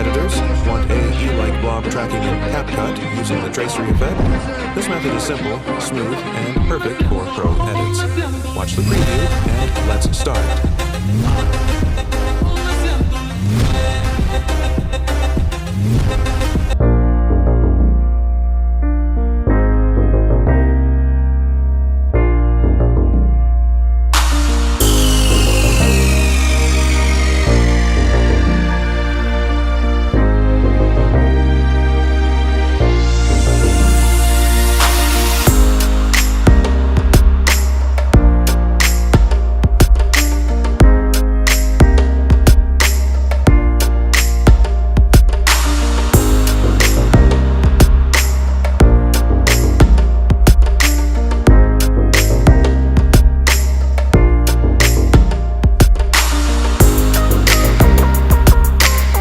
editors want like Blob tracking in CapCut using the Tracery effect, this method is simple, smooth, and perfect for pro edits. Watch the preview, and let's start.